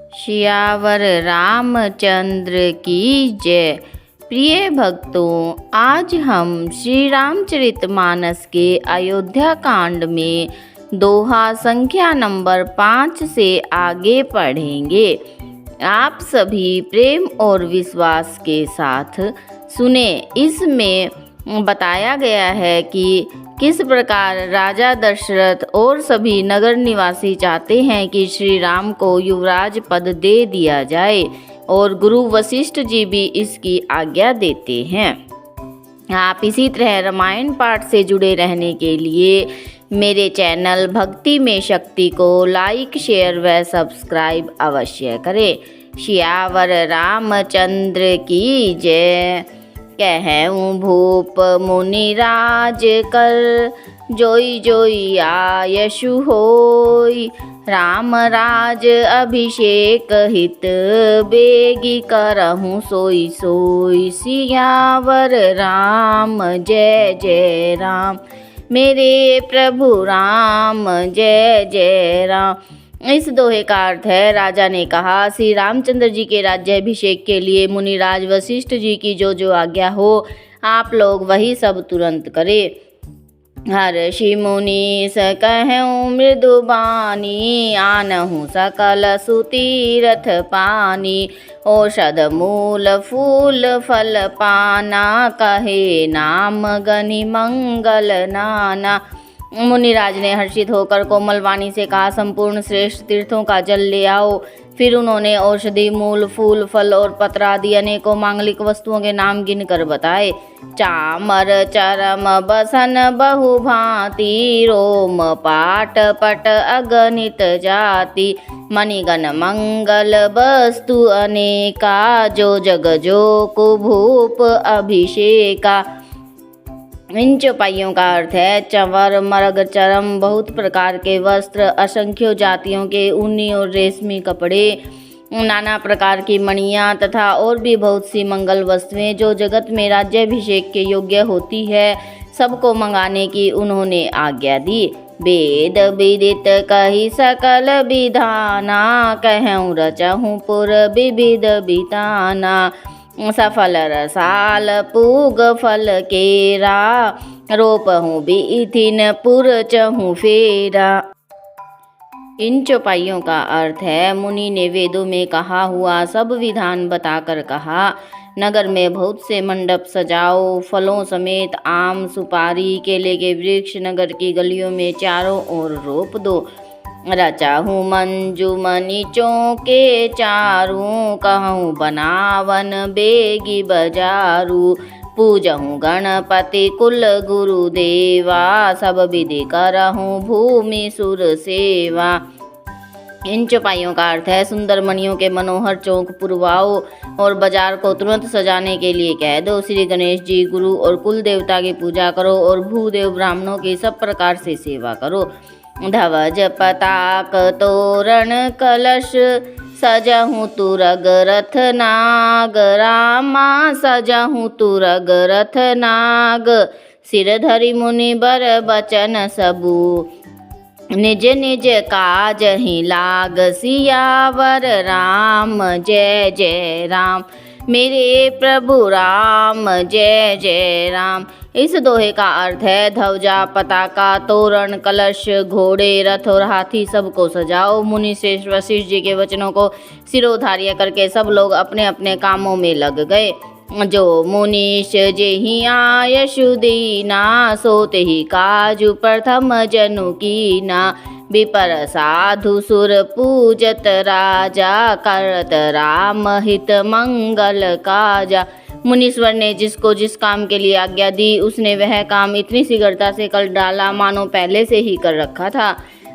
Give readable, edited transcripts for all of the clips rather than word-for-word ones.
सियावर रामचंद्र की जय। प्रिय भक्तों, आज हम श्री रामचरितमानस के अयोध्या कांड में दोहा संख्या नंबर 5 से आगे पढ़ेंगे। आप सभी प्रेम और विश्वास के साथ सुने। इसमें बताया गया है कि किस प्रकार राजा दशरथ और सभी नगर निवासी चाहते हैं कि श्री राम को युवराज पद दे दिया जाए और गुरु वशिष्ठ जी भी इसकी आज्ञा देते हैं। आप इसी तरह रामायण पाठ से जुड़े रहने के लिए मेरे चैनल भक्ति में शक्ति को लाइक, शेयर व सब्सक्राइब अवश्य करें। सियावर रामचंद्र की जय। कहूँ भूप मुनिराज कर, जोई जोई आयशु होई। राम राज अभिषेक हित, बेगी करहूँ सोई सोई। सियावर राम जय जय राम, मेरे प्रभु राम जय जय राम। इस दोहे का अर्थ है, राजा ने कहा श्री रामचंद्र जी के राज्याभिषेक के लिए मुनिराज वशिष्ठ जी की जो आज्ञा हो, आप लोग वही सब तुरंत करें। हर्षि मुनि कहूँ मृदु बानी, आनहूँ सकल सुतीरथ पानी। औषध मूल फूल फल पाना, कहे नाम गनि मंगल नाना। मुनिराज ने हर्षित होकर कोमल वाणी से कहा, संपूर्ण श्रेष्ठ तीर्थों का जल ले आओ। फिर उन्होंने औषधि, मूल, फूल, फल और पत्र आदि अनेकों मांगलिक वस्तुओं के नाम गिनकर बताए। चामर चरम बसन बहु भांति, रोम पाट पट अगणित जाति। मणिगण मंगल वस्तु अनेका, जो जग जो कुभूप अभिषेका। इन चौपाइयों का अर्थ है चंवर, मरग, चरम, बहुत प्रकार के वस्त्र, असंख्य जातियों के ऊनी और रेशमी कपड़े, नाना प्रकार की मणियाँ तथा और भी बहुत सी मंगल वस्तुएं जो जगत में राज्याभिषेक के योग्य होती है, सबको मंगाने की उन्होंने आज्ञा दी। वेद विदित कही सकल विधाना, कहूँ रचहूँ पुर विविध बिताना। सफल रसाल पूग फल केरा, रोपहूँ बिथिन पुर चहूँ फेरा। इन चौपाइयों का अर्थ है, मुनि ने वेदों में कहा हुआ सब विधान बताकर कहा, नगर में बहुत से मंडप सजाओ, फलों समेत आम, सुपारी, केले के वृक्ष नगर की गलियों में चारों ओर रोप दो। रचाहूँ मंजुमनि चौके चारू, कहूँ बनावन बेगी बजारू। पूजहूँ गणपति कुल गुरुदेवा, सब विधि करहूँ भूमि सुर सेवा। इन चौपाइयों का अर्थ है, सुंदर मणियों के मनोहर चौक पुरवाओ और बाजार को तुरंत सजाने के लिए कह दो। श्री गणेश जी, गुरु और कुल देवता की पूजा करो और भूदेव ब्राह्मणों की सब प्रकार से सेवा करो। ध्वज पताक तोरण कलश, सजहूँ तुरग रथ नाग। रामा सजहूँ तुरग रथ नाग, सिर धरि मुनि बर बचन सबू। निज निज काज ही लाग, सियावर राम जय जय राम, मेरे प्रभु राम जय जय राम। इस दोहे का अर्थ है, ध्वजा, पताका, तोरण, कलश, घोड़े, रथ और हाथी सबको सजाओ। मुनि श्रेष्ठ वशिष्ठ जी के वचनों को सिरोधार्य करके सब लोग अपने अपने कामों में लग गए। जो मुनीश जेहि आयशु दीना, सोते ही काजु प्रथम जनु कीना। विपर साधु सुर पूजत राजा, करत राम हित मंगल काजा। मुनीश्वर ने जिसको जिस काम के लिए आज्ञा दी, उसने वह काम इतनी शीघ्रता से कर डाला मानो पहले से ही कर रखा था।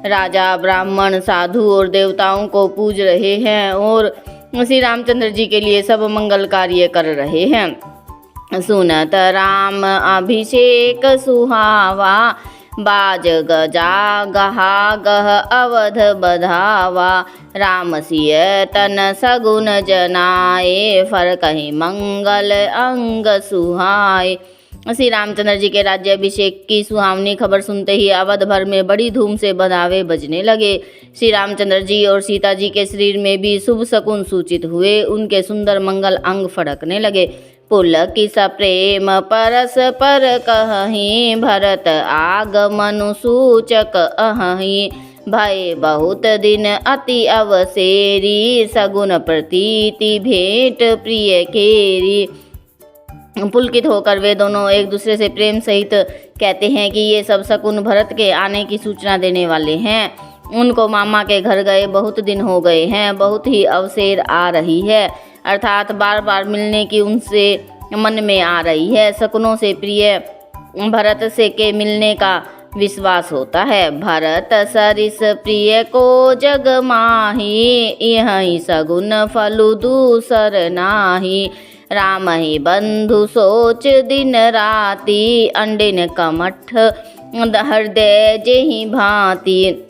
राजा, ब्राह्मण, साधु और देवताओं को पूज रहे हैं और श्री रामचंद्र जी के लिए सब मंगल कार्य कर रहे हैं। सुनत राम अभिषेक सुहावा, बाज गजा गहा गह अवध बधावा। राम सिय तन सगुन जनाए, फर कहीं मंगल अंग सुहाए। श्री रामचंद्र जी के राज्याभिषेक की सुहावनी खबर सुनते ही अवध भर में बड़ी धूम से बधावे बजने लगे। श्री रामचंद्र जी और सीता जी के शरीर में भी शुभ शकुन सूचित हुए। उनके सुंदर मंगल अंग फड़कने लगे। पुलकित प्रेम परस पर कहहीं, भरत आगमनु सूचक अहहीं। भय बहुत दिन अति अवसेरी, सगुन प्रतीति भेंट प्रिय केरी। पुलकित होकर वे दोनों एक दूसरे से प्रेम सहित कहते हैं कि ये सब शकुन भरत के आने की सूचना देने वाले हैं। उनको मामा के घर गए बहुत दिन हो गए हैं, बहुत ही अवसेर आ रही है, अर्थात बार बार मिलने की उनसे मन में आ रही है। शकुनों से प्रिय भरत से के मिलने का विश्वास होता है। भरत सरिस प्रिय को जग माही, यही सगुन फलु दूसर नाही। राम ही बंधु सोच दिन राति, अंडिन कमठ हृदय जेहि भांति।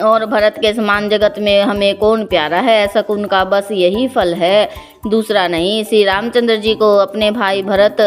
और भरत के समान जगत में हमें कौन प्यारा है, शकुन का बस यही फल है, दूसरा नहीं। श्री रामचंद्र जी को अपने भाई भरत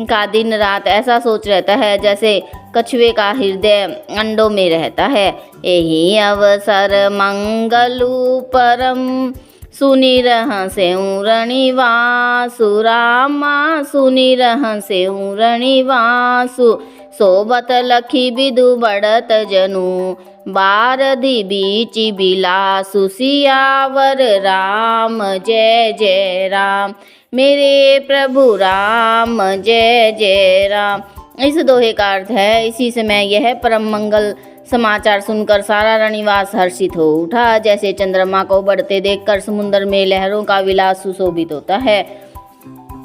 का दिन रात ऐसा सोच रहता है जैसे कछुए का हृदय अंडों में रहता है। यही अवसर मंगलु परम, सुनी रह से रणिवासु। रामा सुनी रह से रणिवासु, सोबत लखी बिदु बढ़त जनु, बारधि बीच बिलासु। सियावर राम जय जय राम, मेरे प्रभु राम जय जय राम। इस दोहे का अर्थ है, इसी समय यह परम मंगल समाचार सुनकर सारा रणिवास हर्षित हो उठा। जैसे चंद्रमा को बढ़ते देखकर समुद्र में लहरों का विलास सुशोभित होता है।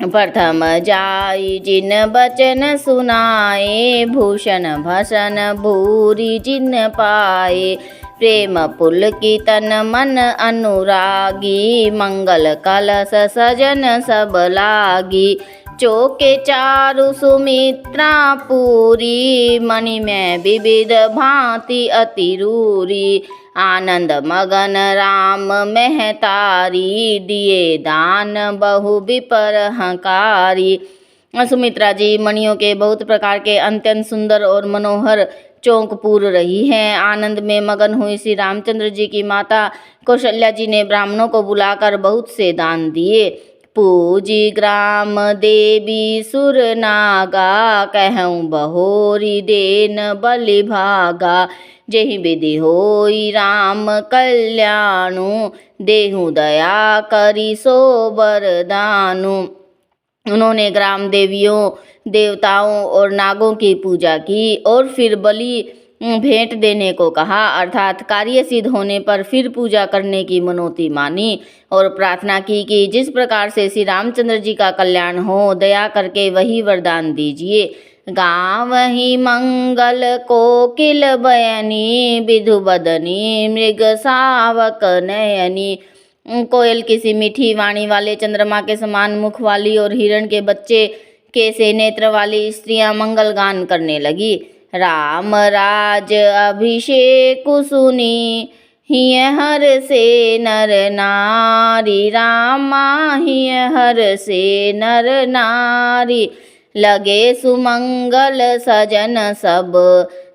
प्रथम जाई जिन बचन सुनाए, भूषण भसन भूरी जिन पाए। प्रेम पुलकितन मन अनुरागी, मंगल कलश सजन सब लागी। चौके चारु सुमित्रा पूरी, मणि में विविध भांति अति रूरी। आनंद मगन राम महतारी, दिए दान बहु विपर हकारी। सुमित्रा जी मणियों के बहुत प्रकार के अत्यंत सुंदर और मनोहर चौक पूर रही हैं। आनंद में मगन हुई श्री रामचंद्र जी की माता कौशल्या जी ने ब्राह्मणों को बुलाकर बहुत से दान दिए। पूजी ग्राम देवी सुर नागा, कहूँ बहोरी देन बलि भागा। जेहि विधि होई राम कल्याणु, देहु दया करी सो वरदानु। उन्होंने ग्राम देवियों, देवताओं और नागों की पूजा की और फिर बलि भेंट देने को कहा, अर्थात कार्य सिद्ध होने पर फिर पूजा करने की मनोती मानी और प्रार्थना की कि जिस प्रकार से श्री रामचंद्र जी का कल्याण हो, दया करके वही वरदान दीजिए। गावहि मंगल कोकिल बयनी, विधु बदनी मृग सावक नयनी। कोयल किसी मीठी वाणी वाले चंद्रमा के समान मुख वाली और हिरण के बच्चे के से नेत्र वाली स्त्रियां मंगल गान करने लगी। राम राज अभिषेक सुनी, हिय हर से नर नारी। रामा हिय हर से नर नारी, लगे सुमंगल सजन सब।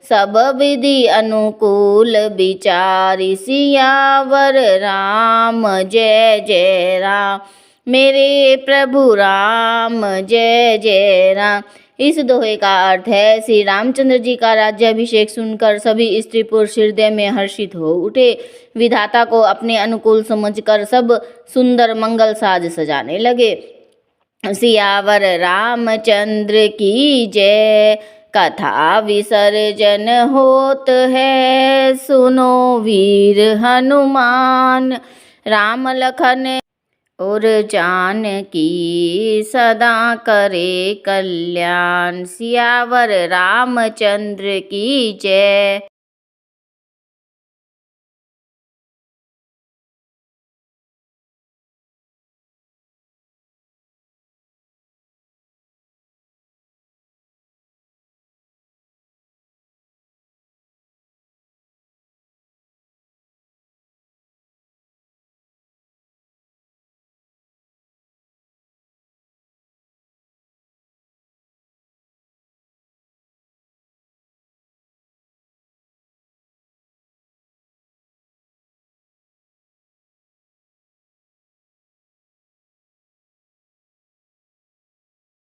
सब विधि अनुकूल विचारी, सियावर राम जय जय राम, मेरे प्रभु राम जय जय राम। इस दोहे का अर्थ है, श्री रामचंद्र जी का राज्याभिषेक सुनकर सभी स्त्री पुरुष हृदय में हर्षित हो उठे। विधाता को अपने अनुकूल समझकर सब सुंदर मंगल साज सजाने लगे। सियावर रामचंद्र की जय, कथा विसर्जन होत है, सुनो वीर हनुमान। राम लखन और जानकी सदा करे कल्याण, सियावर रामचंद्र की जय।